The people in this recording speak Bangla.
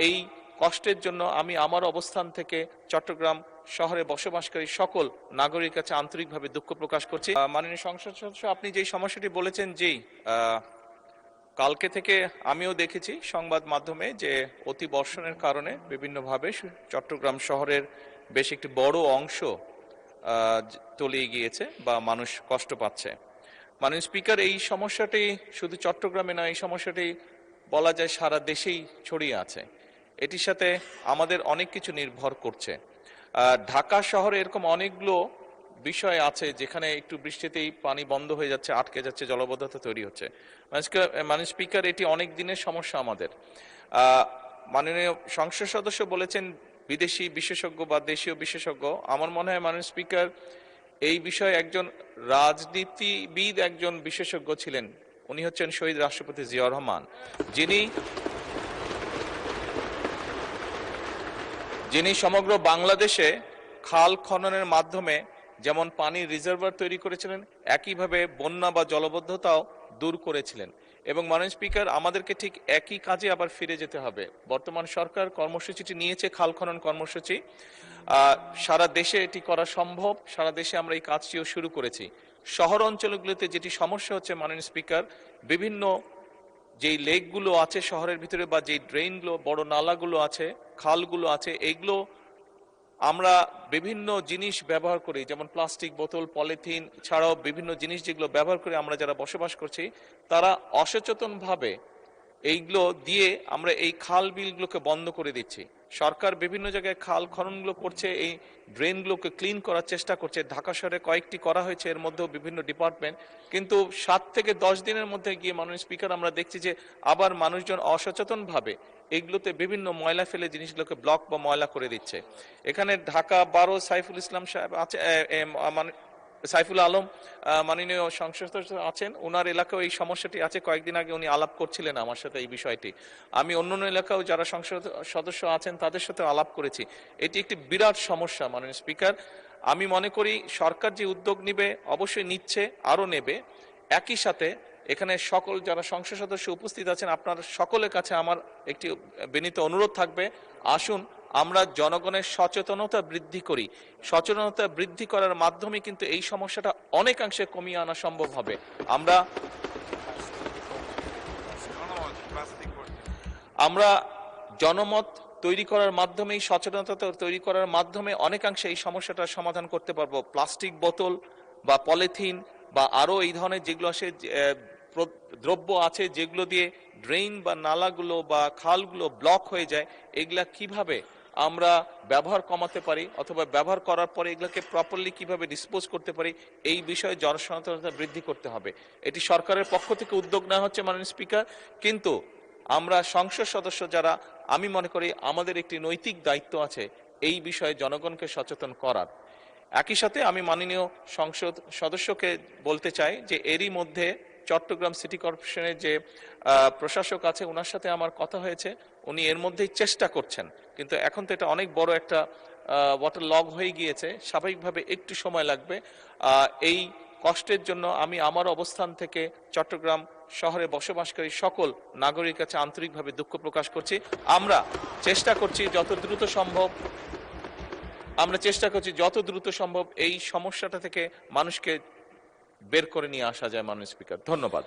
এই কষ্টের জন্য আমি আমার অবস্থান থেকে চট্টগ্রাম শহরে বসবাসকারী সকল নাগরিকের কাছে আন্তরিকভাবে দুঃখ প্রকাশ করছি। মাননীয় সংসদ সদস্য, আপনি যেই সমস্যাটি বলেছেন, যেই কালকে থেকে আমিও দেখেছি সংবাদ মাধ্যমে যে অতি বর্ষণের কারণে বিভিন্নভাবে চট্টগ্রাম শহরের বেশ একটি বড় অংশ তলিয়ে গিয়েছে বা মানুষ কষ্ট পাচ্ছে। মাননীয় স্পিকার, এই সমস্যাটি শুধু চট্টগ্রামে নয়, এই সমস্যাটি বলা যায় সারা দেশেই ছড়িয়ে আছে। এটির সাথে আমাদের অনেক কিছু নির্ভর করছে। ঢাকা শহরে এরকম অনেকগুলো বিষয় আছে যেখানে একটু বৃষ্টিতেই পানি বন্ধ হয়ে যাচ্ছে, আটকে যাচ্ছে, জলাবদ্ধতা তৈরি হচ্ছে। মাননীয় স্পিকার, এটি অনেক দিনের সমস্যা আমাদের। মাননীয় সংসদ সদস্য বলেছেন বিদেশি বিশেষজ্ঞ বা দেশীয় বিশেষজ্ঞ। আমার মনে হয় মাননীয় স্পিকার, এই বিষয়ে একজন রাজনীতিবিদ একজন বিশেষজ্ঞ ছিলেন, উনি হচ্ছেন শহীদ রাষ্ট্রপতি জিয়াউর রহমান, যিনি সমগ্র বাংলাদেশে খাল খননের মাধ্যমে যেমন পানির রিজার্ভার তৈরি করেছিলেন, একইভাবে বন্যা বা জলবদ্ধতাও দূর করেছিলেন। এবং মাননীয় স্পিকার, আমাদেরকে ঠিক একই কাজে আবার ফিরে যেতে হবে। বর্তমান সরকার কর্মসূচিটি নিয়েছে, খাল খনন কর্মসূচি। সারা দেশে এটি করা সম্ভব, সারা দেশে আমরা এই কাজটিও শুরু করেছি। শহর অঞ্চলগুলোতে যেটি সমস্যা হচ্ছে মাননীয় স্পিকার, বিভিন্ন যেই লেকগুলো আছে শহরের ভিতরে বা যেই ড্রেনগুলো, বড় নালাগুলো আছে, খালগুলো আছে, এইগুলো আমরা বিভিন্ন জিনিস ব্যবহার করি, যেমন প্লাস্টিক বোতল, পলিথিন ছাড়াও বিভিন্ন জিনিস যেগুলো ব্যবহার করে আমরা যারা বসবাস করছি, তারা অসচেতনভাবে এইগুলো দিয়ে আমরা এই খাল বিলগুলোকে বন্ধ করে দিচ্ছি। সরকার বিভিন্ন জায়গায় খাল খননগুলো করছে, এই ড্রেনগুলোকে ক্লিন করার চেষ্টা করছে। ঢাকা শহরে কয়েকটি করা হয়েছে, এর মধ্যেও বিভিন্ন ডিপার্টমেন্ট, কিন্তু 7 থেকে 10 দিনের মধ্যে গিয়ে মাননীয় স্পিকার আমরা দেখছি যে আবার মানুষজন অসচেতনভাবে এইগুলোতে বিভিন্ন ময়লা ফেলে জিনিসগুলোকে ব্লক বা ময়লা করে দিচ্ছে। এখানে ঢাকা 12 সাইফুল ইসলাম সাহেব আছে, সাইফুল আলম মাননীয় সংসদ সদস্য আছেন, ওনার এলাকাও এই সমস্যাটি আছে। কয়েকদিন আগে উনি আলাপ করছিলেন আমার সাথে এই বিষয়টি। আমি অন্যান্য এলাকাও যারা সংসদ সদস্য আছেন তাদের সাথে আলাপ করেছি। এটি একটি বিরাট সমস্যা মাননীয় স্পিকার। আমি মনে করি সরকার যে উদ্যোগ নিবে অবশ্যই নিচ্ছে, আরও নেবে। একই সাথে এখানে সকল যারা সংসদ সদস্য উপস্থিত আছেন, আপনার সকলের কাছে আমার একটি বিনীত অনুরোধ থাকবে, আসুন আমরা জনগণের সচেতনতা বৃদ্ধি করি। সচেতনতা বৃদ্ধি করার মাধ্যমে কিন্তু এই সমস্যাটা অনেকাংশে কমিয়ে আনা সম্ভব হবে। আমরা জনমত তৈরি করার মাধ্যমে, সচেতনতা তৈরি করার মাধ্যমে অনেকাংশে এই সমস্যাটার সমাধান করতে পারবো। প্লাস্টিক বোতল বা পলিথিন বা আরো এই ধরনের যেগুলো আসে দ্রব্য আছে যেগুলো দিয়ে ড্রেন বা নালাগুলো বা খালগুলো ব্লক হয়ে যায়, এগুলা কিভাবে আমরা ব্যবহার কমাতে পারি অথবা ব্যবহার করার পরে এগুলোকে প্রপারলি কিভাবে ডিসপোজ করতে পারি, এই বিষয়ে জনসচেতনতা বৃদ্ধি করতে হবে। এটি সরকারের পক্ষ থেকে উদ্যোগ নেওয়া হচ্ছে মাননীয় স্পিকার, কিন্তু আমরা সংসদ সদস্য যারা, আমি মনে করি আমাদের একটি নৈতিক দায়িত্ব আছে এই বিষয়ে জনগণকে সচেতন করার। একই সাথে আমি মাননীয় সংসদ সদস্যকে বলতে চাই যে এরই মধ্যে চট্টগ্রাম সিটি কর্পোরেশনের যে প্রশাসক আছে ওনার সাথে আমার কথা হয়েছে, উনি এর মধ্যেই চেষ্টা করছেন, কিন্তু এখন তো এটা অনেক বড় একটা ওয়াটার লগ হয়ে গিয়েছে, স্বাভাবিকভাবে একটু সময় লাগবে। এই কষ্টের জন্য আমি আমার অবস্থান থেকে চট্টগ্রাম শহরে বসবাসকারী সকল নাগরিকের কাছে আন্তরিকভাবে দুঃখ প্রকাশ করছি। আমরা চেষ্টা করছি যত দ্রুত সম্ভব এই সমস্যাটা থেকে মানুষকে বের করে নিয়ে আসা যায়। মাননীয় স্পিকার, ধন্যবাদ।